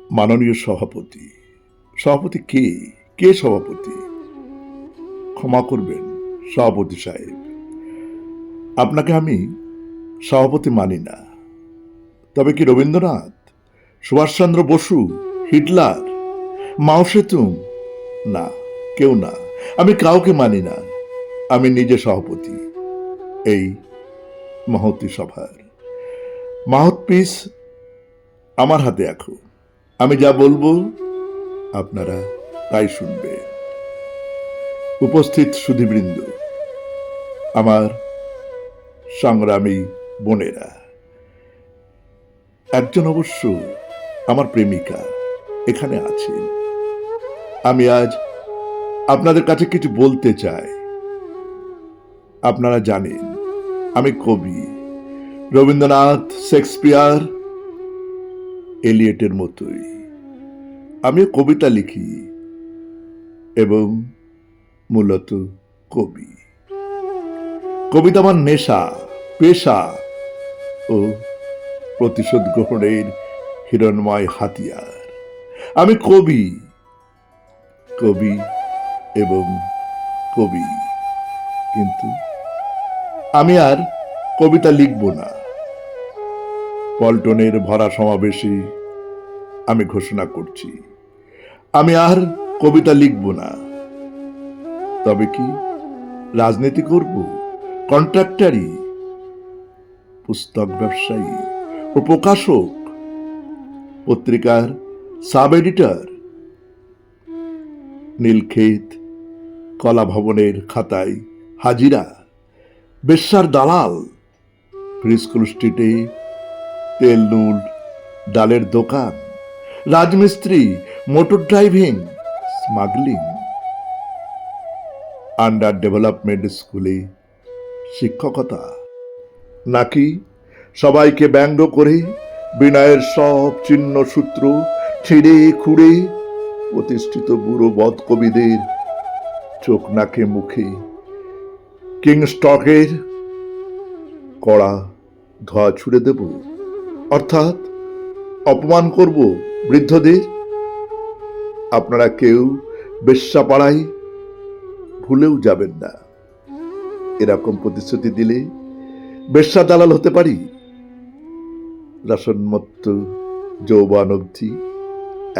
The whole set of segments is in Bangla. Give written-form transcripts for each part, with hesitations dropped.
মাননীয় সভাপতি, সভাপতি কে? কে সভাপতি? ক্ষমা করবেন সভাপতি সাহেব, আপনাকে আমি সভাপতি মানি না। তবে কি রবীন্দ্রনাথ, সুভাষচন্দ্র বসু, হিটলার, মাও সেতুং? না, কেউ না। আমি কাউকে মানি না। আমি নিজে সভাপতি এই মহতী সভার। মাউথপিস আমার হাতে এখন। আমি যা বলবো আপনারা তাই শুনবে। উপস্থিত সুধীবৃন্দ, আমার সংগ্রামী বোনেরা, একজন অবশ্য আমার প্রেমিকা এখানে আছেন। আমি আজ আপনাদের কাছে কিছু বলতে চাই। আপনারা জানেন আমি কবি। রবীন্দ্রনাথ, শেক্সপিয়ার, এলিয়টের মতোই আমিও কবিতা লিখি এবং মূলত কবি। কবিতা আমার নেশা, পেশা ও প্রতিশোধ গ্রহণের হিরণময় হাতিয়ার। আমি কবি, কবি এবং কবি। কিন্তু আমি আর কবিতা লিখব না। পল্টনের ভরা সমাবেশে আমি ঘোষণা করছি, আমি আর কবিতা লিখব না। তবে কি রাজনীতি করব? কন্ট্রাক্টারি, পুস্তক ব্যবসায়ী ও প্রকাশক, পত্রিকার সাব এডিটর, নীলক্ষেত কলা ভবনের খাতায় হাজিরা, বেশ্যার দালাল, প্রিস্কুল স্ট্রিটে তেল নুল ডালের দোকান, রাজমিস্ত্রি, motor driving, smuggling, under development স্কুলে শিক্ষকতা, নাকি সবাইকে ব্যঙ্গ করে বিনয়ের সব চিহ্ন সূত্র ছিঁড়ে খুঁড়ে প্রতিষ্ঠিত বুড়ো বদ কবিদের চোখ নাকে মুখে কিং স্টকের কড়া ধোয়া ছুড়ে দেব, অর্থাৎ অপমান করব বৃদ্ধদের? আপনারা কেউ বেশ্যাপাড়ায় ভুলেও যাবেন না। এরকম প্রতিশ্রুতি দিলে বেশ্যা দালাল হতে পারি। রসনমত্ত যৌবন অবধি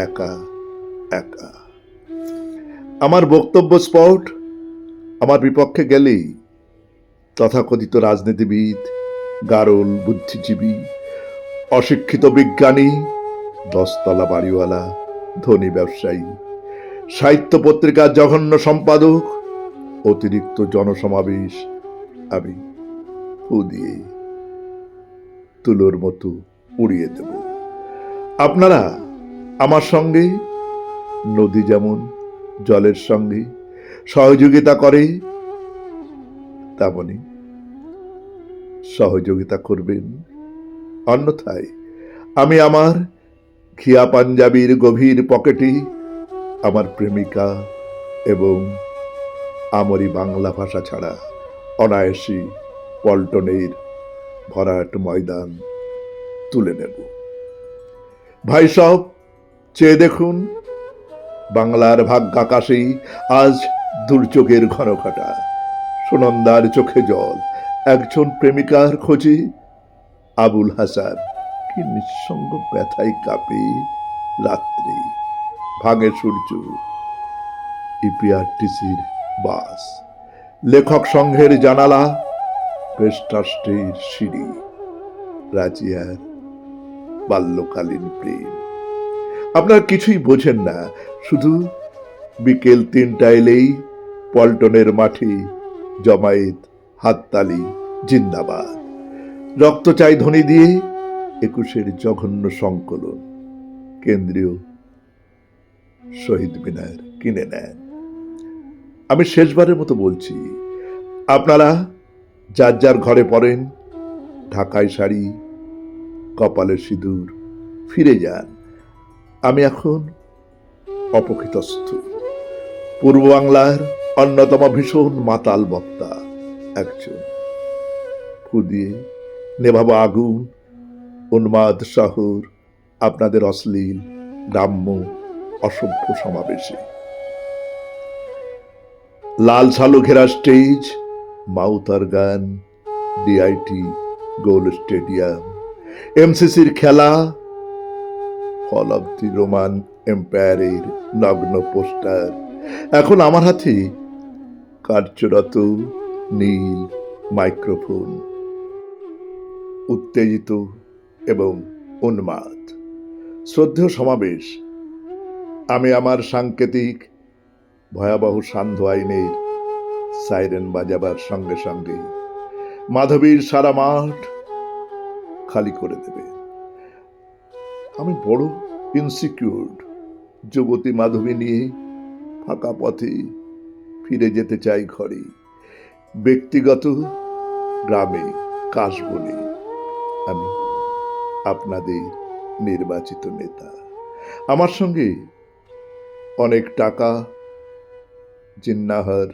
একা একা। আমার বক্তব্য স্পট আমার বিপক্ষে গেলেই তথাকথিত রাজনীতিবিদ, গারল বুদ্ধিজীবী, অশিক্ষিত বিজ্ঞানী, দশতলা বাড়িওয়ালা, ধনী ব্যবসায়ী, সাহিত্য পত্রিকার জঘন্য সম্পাদক, অতিরিক্ত জনসমাবেশ আমি ফু দিয়ে তুলোর মতো উড়িয়ে দেব। আপনারা আমার সঙ্গে নদী যেমন জলের সঙ্গে সহযোগিতা করে তেমনি সহযোগিতা করবেন। অন্যথায় আমি আমার খিয়া পাঞ্জাবির গভীর পকেটে আমার প্রেমিকা এবং আমারই বাংলা ভাষা ছাড়া অনায়াসী পল্টনের ভরাট ময়দান তুলে নেব। ভাই সব চেয়ে দেখুন, বাংলার ভাগ্যাকাশেই আজ দুর্যোগের ঘনঘটা। সুনন্দার চোখে জল, একজন প্রেমিকার খোঁজে আবুল হাসান কি নিঃসঙ্গ ব্যথায় কাঁপে রাত্রি। ভাঙে সূর্য, ইপিআরটিসির বাস, লেখক সংঘের জানালা, প্রেসট্রাস্টের সিঁড়ি, রাজিয়ার বাল্যকালীন প্রেম। আপনার কিছুই বোঝেন না, শুধু বিকেল 3টা এলেই পল্টনের মাঠে জমায়েত, হাততালি, জিন্দাবাদ। রক্ত চাই ধ্বনি দিয়ে 21-এর জঘন্য সংকলন কেন্দ্রীয় শহীদ মিনার কিনে নেন। আমি শেষবারের মতো বলছি, আপনারা যার যার ঘরে পড়েন, ঢাকায় শাড়ি, কপালে সিঁদুর, ফিরে যান। আমি এখন অপকৃতস্থ, পূর্ব বাংলার অন্যতম ভীষণ মাতাল বক্তা একজন। ফু দিয়ে নেভাবো আগুন, উন্মাদ শহর আপনাদের অশ্লীল গ্রাম্য অসভ্য সমাবেশে। লাল সালু ঘেরা স্টেজ, মাউতার গান, ডিআইটি গোল স্টেডিয়াম, এমসিসির খেলা, ফল অব দি রোমান এম্পায়ারের নগ্ন পোস্টার। এখন আমার হাতে কার্যরত নীল মাইক্রোফোন, উত্তেজিত এবং উন্মাদ। শ্রদ্ধেয় সমাবেশ, আমি আমার সাংকেতিক ভয়াবহ সান্ধ্য আইনের সাইরেন বাজাবার সঙ্গে সঙ্গে মাধবীর সারা মাঠ খালি করে দেবে। আমি বড় ইনসিকিউর। যুবতী মাধবী নিয়ে ফাঁকা পথে ফিরে যেতে চাই ঘরে, ব্যক্তিগত গ্রামে কাশবনে। আমি আপনাদের নির্বাচিত নেতা। আমার সঙ্গে অনেক টাকা, জিন্নাহার,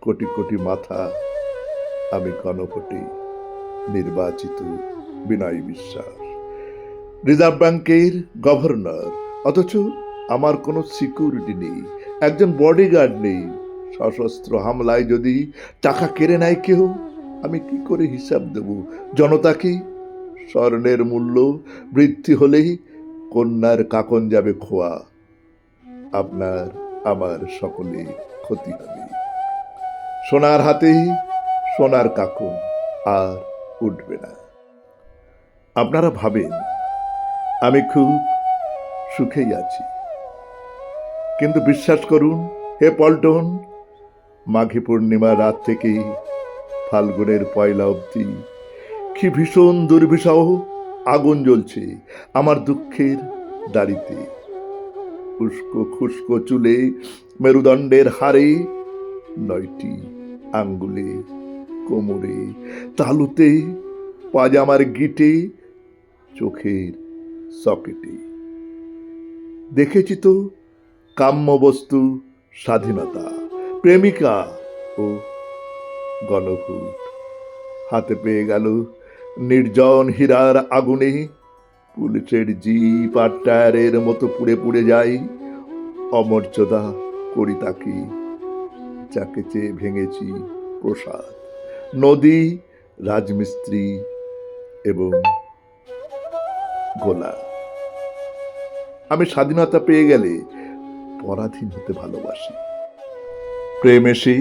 কোটি কোটি মাথা। আমি গণভোটে নির্বাচিত বিনয় বিশ্বাস, রিজার্ভ ব্যাংকের গভর্নর। অথচ আমার কোনো সিকিউরিটি নেই, একজন বডিগার্ড নেই। সশস্ত্র হামলায় যদি টাকা কেড়ে নেয় কেউ, আমি কি করে হিসাব দেব জনতাকে? স্বর্ণের মূল্য বৃদ্ধি হলেই কন্যার কাকন যাবে খোয়া। আপনার আমার সকলে ক্ষতি হবে। সোনার হাতে সোনার কাকন আর উঠবে না। আপনারা ভাবেন আমি খুব সুখেই আছি, কিন্তু বিশ্বাস করুন হে পল্টন, মাঘী পূর্ণিমার রাত থেকে ফাল্গুনের পয়লা অবধি কি ভীষণ দুর্বিষহ আগুন জ্বলছে আমার দুঃখের দাড়িতে। উস্কো খুস্কো চুলে, মেরুদণ্ডের হাড়ে, 9টি আঙ্গুলে, কোমরে, তালুতে, পাজামার গিটে, চোখের সকেটে। দেখেছি তো কাম্য বস্তু, স্বাধীনতা, প্রেমিকা ও গণভোট হাতে পেয়ে গেল নির্জন হীরার আগুনে। পুলিশের জিপ আর টায়ারের মতো পুড়ে পুড়ে যায়। অমর্যাদা করি তাকে যাকে চেয়ে ভেঙেছি প্রসাদ, নদী, রাজমিস্ত্রি এবং গোলা। আমি স্বাধীনতা পেয়ে গেলে পরাধীন হতে ভালোবাসি। প্রেম এসে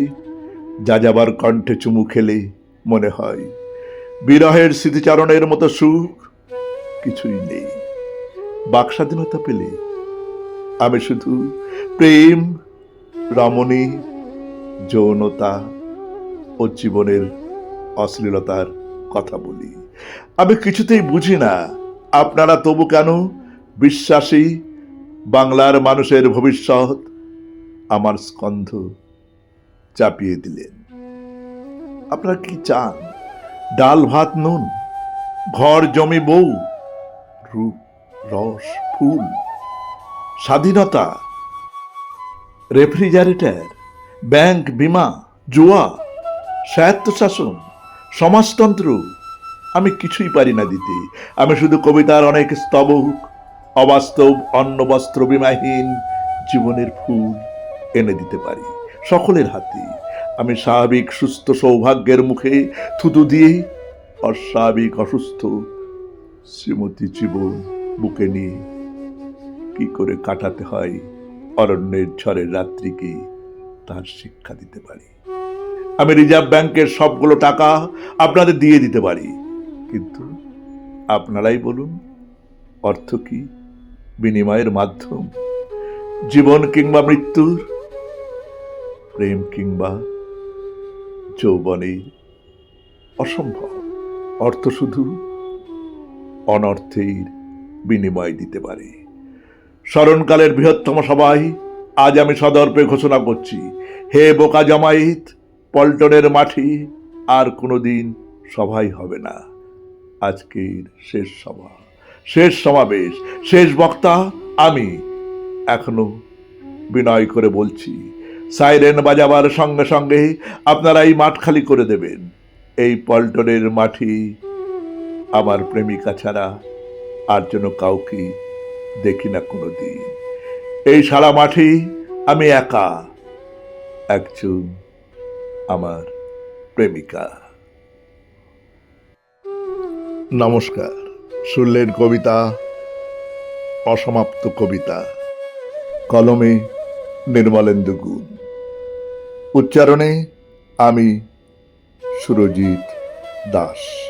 যাযাবার কণ্ঠে চুমু খেলে মনে হয় বিরহের স্মৃতিচারণের মতো সুখ কিছুই নেই। বাক স্বাধীনতা পেলে আমি শুধু প্রেম, রমণী, যৌনতা ও জীবনের অশ্লীলতার কথা বলি। আমি কিছুতেই বুঝি না আপনারা তবু কেন বিশ্বাসী বাংলার মানুষের ভবিষ্যৎ আমার স্কন্ধ চাপিয়ে দিলেন। আপনারা কি চান? ডাল ভাত নুন, ঘর জমি বউ, রূপ রস ফুল, স্বাধীনতা, রেফ্রিজারেটর, ব্যাংক, বীমা, জুয়া, স্বায়ত্তশাসন, সমাজতন্ত্র? আমি কিছুই পারি না দিতে। আমি শুধু কবিতার অনেক স্তবক, অবাস্তব অন্ন বস্ত্র বিমাহীন জীবনের ফুল এনে দিতে পারি সকলের হাতে। আমি স্বাভাবিক সুস্থ সৌভাগ্যের মুখে থুতু দিয়ে অস্বাভাবিক অসুস্থ শ্রীমতী জীবন বুকে নিয়ে কি করে কাটাতে হয় অরণ্যের ঝড়ের রাত্রিকে তার শিক্ষা দিতে পারি। আমি রিজার্ভ ব্যাংকের সবগুলো টাকা আপনাদের দিয়ে দিতে পারি, কিন্তু আপনারাই বলুন অর্থ কি? বিনিময়ের মাধ্যম, জীবন কিংবা মৃত্যুর, প্রেম কিংবা যৌবনের? অসম্ভব। অর্থ শুধু অনর্থের বিনিময় দিতে পারে। স্মরণকালের বৃহত্তম সভায় আজ আমি সদর্পে ঘোষণা করছি, হে বোকা জামাইত, পল্টনের মাঠে আর কোনোদিন সভাই হবে না। আজকের শেষ সভা, শেষ সমাবেশ, শেষ বক্তা আমি। এখনো বিনয় করে বলছি, সাইরেন বাজাবার সঙ্গে সঙ্গে আপনারা এই মাঠ খালি করে দেবেন। এই পল্টনের মাঠে আমার প্রেমিকা ছাড়া আর যেন কাউকে দেখি না কোনোদিন। এই সারা মাঠে আমি একা, একজন আমার প্রেমিকা। নমস্কার। শুনলেন কবিতা অসমাপ্ত কবিতা, কলমে নির্মলেন্দু গুণ, উচ্চারণে আমি সুরজিৎ দাস।